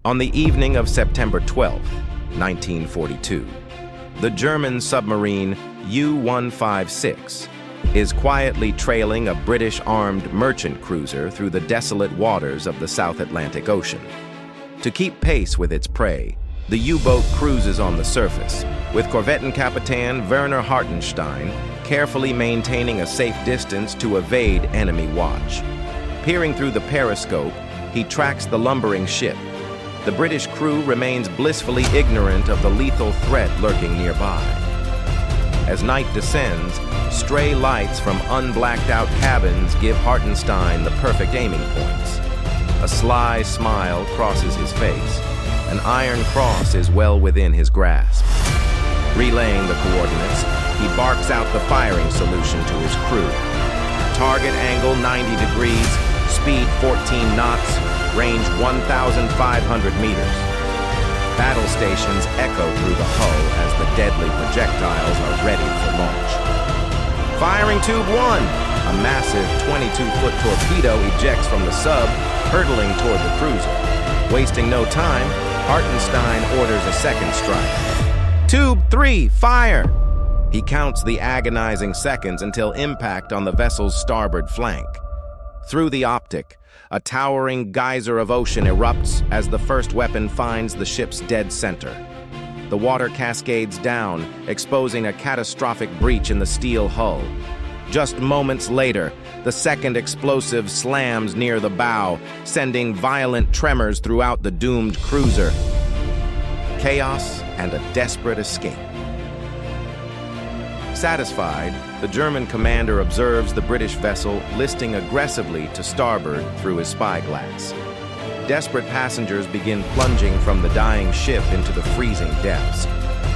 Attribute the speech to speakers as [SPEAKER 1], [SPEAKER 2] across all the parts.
[SPEAKER 1] On the evening of September 12, 1942, the German submarine U-156 is quietly trailing a British armed merchant cruiser through the desolate waters of the South Atlantic Ocean. To keep pace with its prey, the U-boat cruises on the surface, with Korvettenkapitan Werner Hartenstein carefully maintaining a safe distance to evade enemy watch. Peering through the periscope, he tracks the lumbering ship. The British crew remains blissfully ignorant of the lethal threat lurking nearby. As night descends, stray lights from unblacked-out cabins give Hartenstein the perfect aiming points. A sly smile crosses his face. An iron cross is well within his grasp. Relaying the coordinates, he barks out the firing solution to his crew. Target angle 90 degrees, speed 14 knots, range 1,500 meters. Battle stations echo through the hull as the deadly projectiles are ready for launch. Firing tube 1! A massive 22-foot torpedo ejects from the sub, hurtling toward the cruiser. Wasting no time, Hartenstein orders a second strike. Tube 3, fire! He counts the agonizing seconds until impact on the vessel's starboard flank. Through the optic, a towering geyser of ocean erupts as the first weapon finds the ship's dead center. The water cascades down, exposing a catastrophic breach in the steel hull. Just moments later, the second explosive slams near the bow, sending violent tremors throughout the doomed cruiser. Chaos and a desperate escape. Satisfied, the German commander observes the British vessel listing aggressively to starboard through his spyglass. Desperate passengers begin plunging from the dying ship into the freezing depths.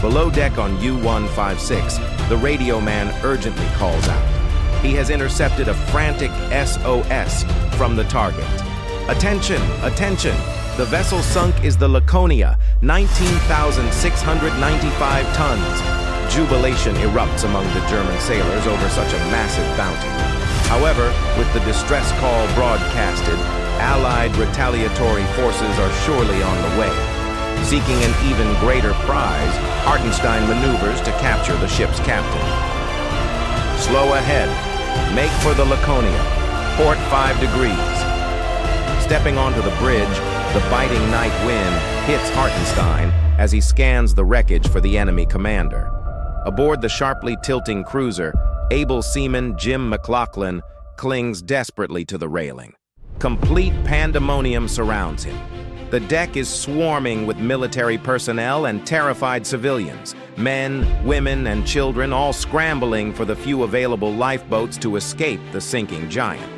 [SPEAKER 1] Below deck on U-156, the radio man urgently calls out. He has intercepted a frantic SOS from the target. Attention, attention! The vessel sunk is the Laconia, 19,695 tons. Jubilation erupts among the German sailors over such a massive bounty. However, with the distress call broadcasted, Allied retaliatory forces are surely on the way. Seeking an even greater prize, Hartenstein maneuvers to capture the ship's captain. Slow ahead. Make for the Laconia. Port 5 degrees. Stepping onto the bridge, the biting night wind hits Hartenstein as he scans the wreckage for the enemy commander. Aboard the sharply tilting cruiser, able seaman Jim McLoughlin clings desperately to the railing. Complete pandemonium surrounds him. The deck is swarming with military personnel and terrified civilians, men, women, and children all scrambling for the few available lifeboats to escape the sinking giant.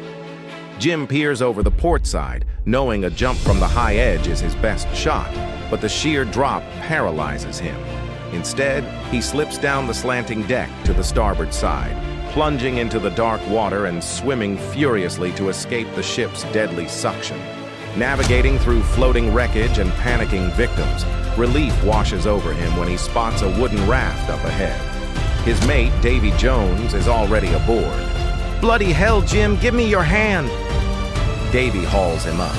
[SPEAKER 1] Jim peers over the port side, knowing a jump from the high edge is his best shot, but the sheer drop paralyzes him. Instead, he slips down the slanting deck to the starboard side, plunging into the dark water and swimming furiously to escape the ship's deadly suction. Navigating through floating wreckage and panicking victims, relief washes over him when he spots a wooden raft up ahead. His mate, Davy Jones, is already aboard. "Bloody hell, Jim, give me your hand!" Davy hauls him up.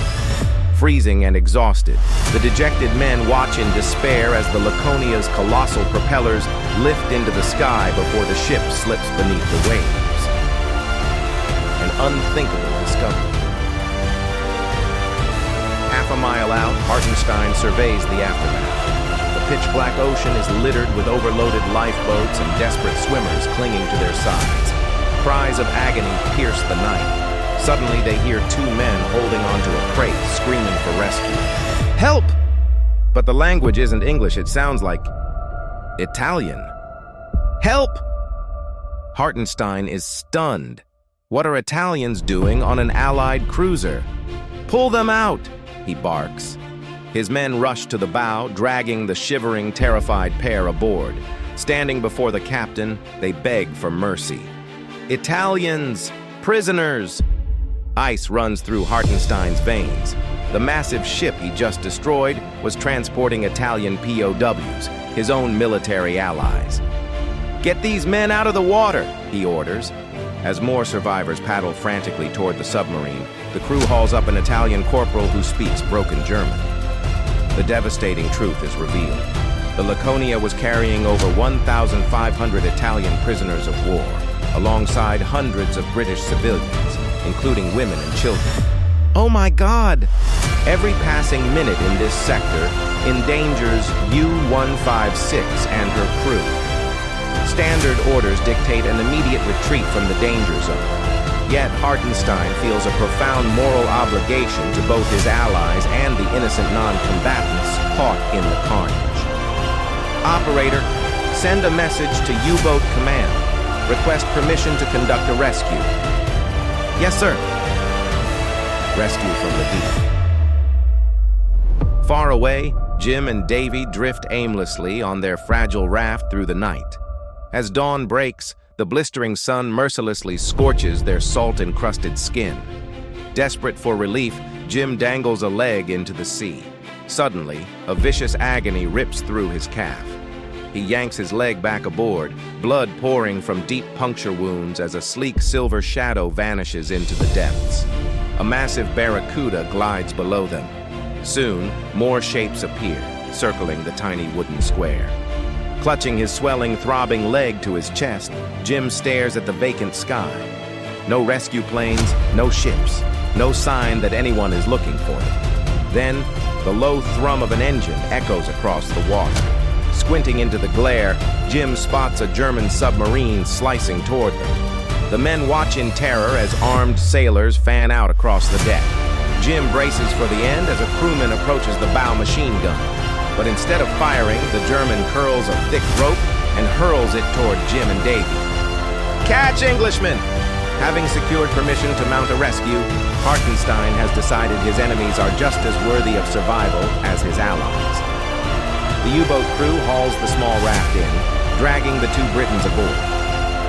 [SPEAKER 1] Freezing and exhausted, the dejected men watch in despair as the Laconia's colossal propellers lift into the sky before the ship slips beneath the waves. An unthinkable discovery. Half a mile out, Hartenstein surveys the aftermath. The pitch-black ocean is littered with overloaded lifeboats and desperate swimmers clinging to their sides. Cries of agony pierce the night. Suddenly, they hear two men holding onto a crate, screaming for rescue. "Help!" But the language isn't English, it sounds like Italian. "Help!" Hartenstein is stunned. What are Italians doing on an Allied cruiser? "Pull them out!" he barks. His men rush to the bow, dragging the shivering, terrified pair aboard. Standing before the captain, they beg for mercy. "Italians! Prisoners!" Ice runs through Hartenstein's veins. The massive ship he just destroyed was transporting Italian POWs, his own military allies. "Get these men out of the water," he orders. As more survivors paddle frantically toward the submarine, the crew hauls up an Italian corporal who speaks broken German. the devastating truth is revealed. The Laconia was carrying over 1,500 Italian prisoners of war, alongside hundreds of British civilians, including women and children. Oh my God! Every passing minute in this sector endangers U-156 and her crew. Standard orders dictate an immediate retreat from the danger zone. Yet Hartenstein feels a profound moral obligation to both his allies and the innocent non-combatants caught in the carnage. Operator, send a message to U-Boat Command. Request permission to conduct a rescue. Yes, sir. Rescue from the deep. Far away, Jim and Davy drift aimlessly on their fragile raft through the night. As dawn breaks, the blistering sun mercilessly scorches their salt-encrusted skin. Desperate for relief, Jim dangles a leg into the sea. Suddenly, a vicious agony rips through his calf. He yanks his leg back aboard, blood pouring from deep puncture wounds as a sleek silver shadow vanishes into the depths. A massive barracuda glides below them. Soon, more shapes appear, circling the tiny wooden square. Clutching his swelling, throbbing leg to his chest, Jim stares at the vacant sky. No rescue planes, no ships, no sign that anyone is looking for them. Then, the low thrum of an engine echoes across the water. Squinting into the glare, Jim spots a German submarine slicing toward them. The men watch in terror as armed sailors fan out across the deck. Jim braces for the end as a crewman approaches the bow machine gun. But instead of firing, the German curls a thick rope and hurls it toward Jim and Davy. Catch, Englishman! Having secured permission to mount a rescue, Hartenstein has decided his enemies are just as worthy of survival as his allies. The U-boat crew hauls the small raft in, dragging the two Britons aboard.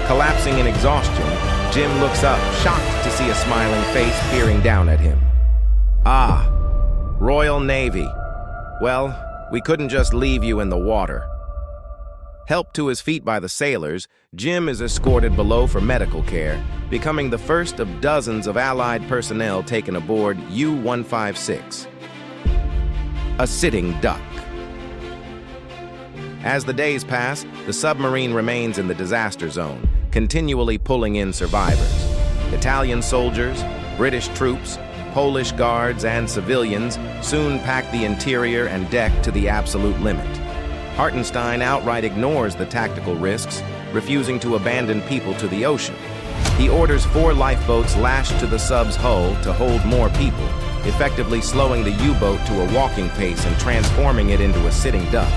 [SPEAKER 1] Collapsing in exhaustion, Jim looks up, shocked to see a smiling face peering down at him. Ah, Royal Navy. Well, we couldn't just leave you in the water. Helped to his feet by the sailors, Jim is escorted below for medical care, becoming the first of dozens of Allied personnel taken aboard U-156. A sitting duck. As the days pass, the submarine remains in the disaster zone, continually pulling in survivors. Italian soldiers, British troops, Polish guards, and civilians soon pack the interior and deck to the absolute limit. Hartenstein outright ignores the tactical risks, refusing to abandon people to the ocean. He orders 4 lifeboats lashed to the sub's hull to hold more people, effectively slowing the U-boat to a walking pace and transforming it into a sitting duck.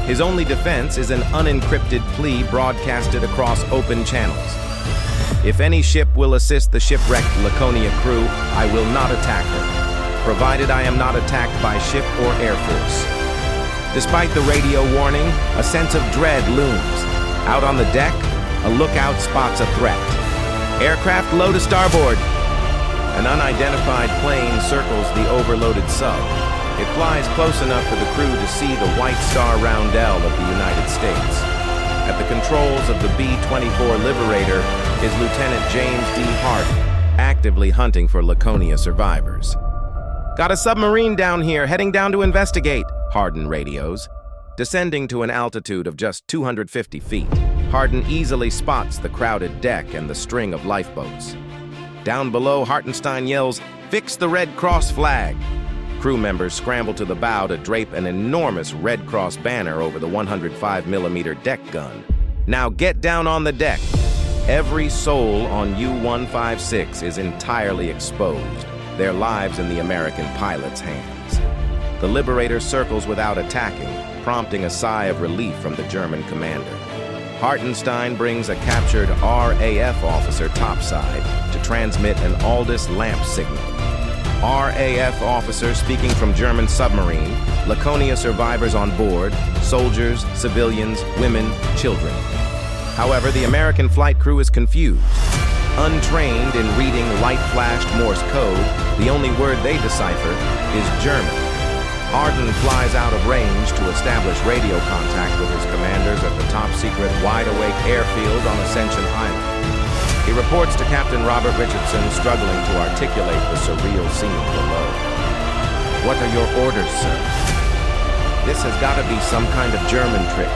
[SPEAKER 1] His only defense is an unencrypted plea broadcasted across open channels. If any ship will assist the shipwrecked Laconia crew, I will not attack her, provided I am not attacked by ship or air force. Despite the radio warning, a sense of dread looms. Out on the deck, a lookout spots a threat. Aircraft low to starboard. An unidentified plane circles the overloaded sub. It flies close enough for the crew to see the White Star Roundel of the United States. At the controls of the B-24 Liberator is Lieutenant James D. Hart, actively hunting for Laconia survivors. Got a submarine down here, heading down to investigate, Hardin radios. Descending to an altitude of just 250 feet, Hardin easily spots the crowded deck and the string of lifeboats. Down below, Hartenstein yells, "Fix the Red Cross flag!" Crew members scramble to the bow to drape an enormous Red Cross banner over the 105mm deck gun. Now get down on the deck. Every soul on U-156 is entirely exposed, their lives in the American pilot's hands. The Liberator circles without attacking, prompting a sigh of relief from the German commander. Hartenstein brings a captured RAF officer topside to transmit an Aldous lamp signal. RAF officer speaking from German submarine, Laconia survivors on board, soldiers, civilians, women, children. However, the American flight crew is confused. Untrained in reading light-flashed Morse code, the only word they decipher is German. Hardin flies out of range to establish radio contact with his commanders at the top-secret Wide Awake airfield on Ascension Island. He reports to Captain Robert Richardson, struggling to articulate the surreal scene below. "What are your orders, sir?" This has got to be some kind of German trick.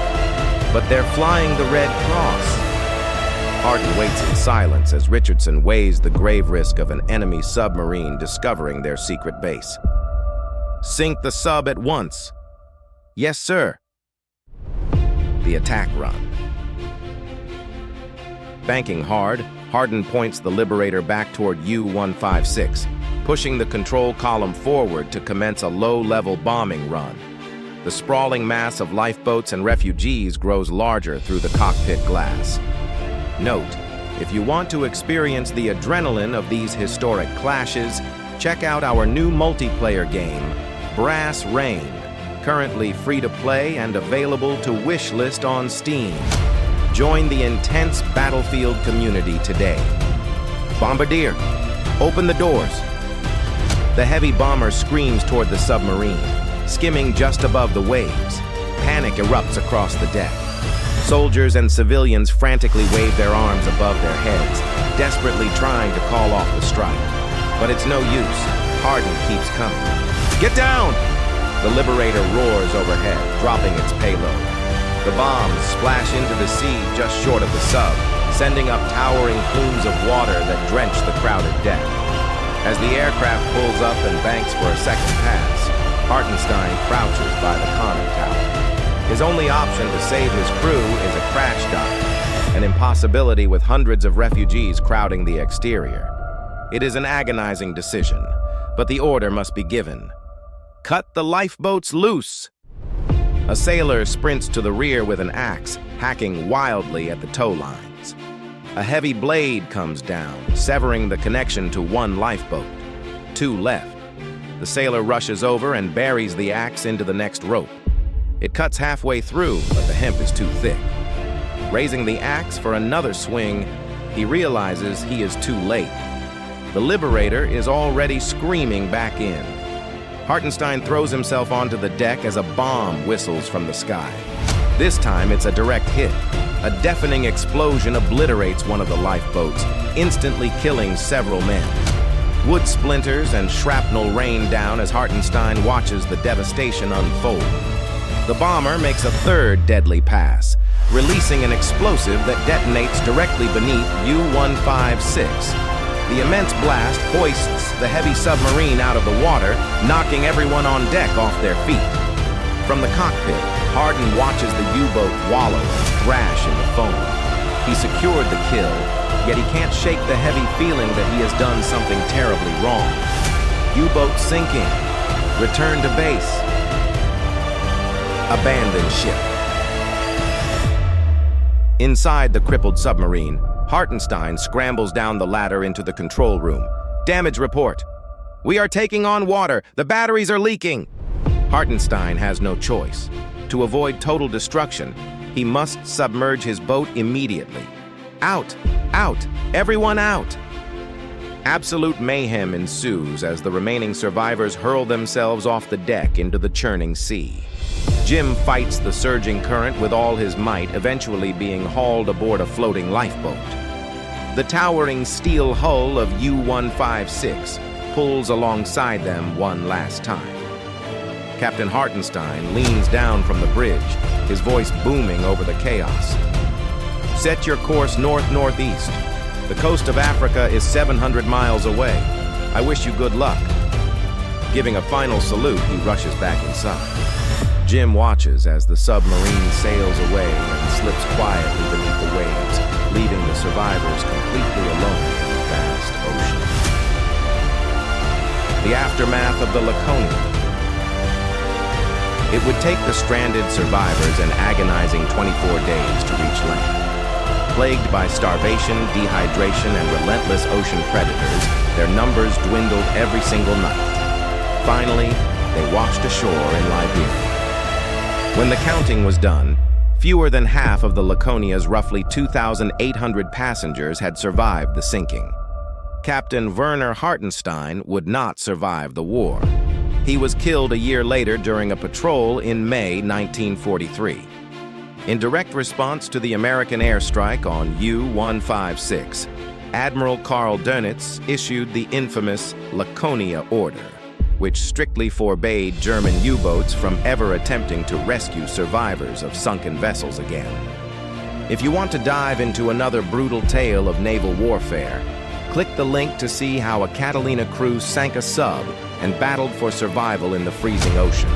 [SPEAKER 1] But they're flying the Red Cross. Hardin waits in silence as Richardson weighs the grave risk of an enemy submarine discovering their secret base. Sink the sub at once. Yes, sir. The attack run. Banking hard, Hardin points the Liberator back toward U-156, pushing the control column forward to commence a low-level bombing run. The sprawling mass of lifeboats and refugees grows larger through the cockpit glass. Note, if you want to experience the adrenaline of these historic clashes, check out our new multiplayer game, Brass Rain, currently free to play and available to wishlist on Steam. Join the intense battlefield community today. Bombardier, open the doors. The heavy bomber screams toward the submarine, skimming just above the waves. Panic erupts across the deck. Soldiers and civilians frantically wave their arms above their heads, desperately trying to call off the strike. But it's no use. Hardin keeps coming. Get down! The Liberator roars overhead, dropping its payload. The bombs splash into the sea just short of the sub, sending up towering plumes of water that drench the crowded deck. As the aircraft pulls up and banks for a second pass, Hartenstein crouches by the conning tower. His only option to save his crew is a crash dive, an impossibility with hundreds of refugees crowding the exterior. It is an agonizing decision, but the order must be given. Cut the lifeboats loose! A sailor sprints to the rear with an axe, hacking wildly at the tow lines. A heavy blade comes down, severing the connection to one lifeboat. Two left. The sailor rushes over and buries the axe into the next rope. It cuts halfway through, but the hemp is too thick. Raising the axe for another swing, he realizes he is too late. The Liberator is already screaming back in. Hartenstein throws himself onto the deck as a bomb whistles from the sky. This time it's a direct hit. A deafening explosion obliterates one of the lifeboats, instantly killing several men. Wood splinters and shrapnel rain down as Hartenstein watches the devastation unfold. The bomber makes a third deadly pass, releasing an explosive that detonates directly beneath U-156. The immense blast hoists the heavy submarine out of the water, knocking everyone on deck off their feet. From the cockpit, Hardin watches the U-boat wallow and thrash in the foam. He secured the kill, yet he can't shake the heavy feeling that he has done something terribly wrong. U-boat sinking. Return to base. Abandon ship. Inside the crippled submarine, Hartenstein scrambles down the ladder into the control room. Damage report. We are taking on water. The batteries are leaking. Hartenstein has no choice. To avoid total destruction, he must submerge his boat immediately. Out! Out! Everyone out! Absolute mayhem ensues as the remaining survivors hurl themselves off the deck into the churning sea. Jim fights the surging current with all his might, eventually being hauled aboard a floating lifeboat. The towering steel hull of U-156 pulls alongside them one last time. Captain Hartenstein leans down from the bridge, his voice booming over the chaos. Set your course north-northeast. The coast of Africa is 700 miles away. I wish you good luck. Giving a final salute, he rushes back inside. Jim watches as the submarine sails away and slips quietly beneath the waves, leaving the survivors completely alone in the vast ocean. The aftermath of the Laconia. It would take the stranded survivors an agonizing 24 days to reach land. Plagued by starvation, dehydration, and relentless ocean predators, their numbers dwindled every single night. Finally, they washed ashore in Liberia. When the counting was done, fewer than half of the Laconia's roughly 2,800 passengers had survived the sinking. Captain Werner Hartenstein would not survive the war. He was killed a year later during a patrol in May 1943. In direct response to the American airstrike on U-156, Admiral Karl Dönitz issued the infamous Laconia Order. which strictly forbade German U-boats from ever attempting to rescue survivors of sunken vessels again. If you want to dive into another brutal tale of naval warfare, click the link to see how a Catalina crew sank a sub and battled for survival in the freezing ocean.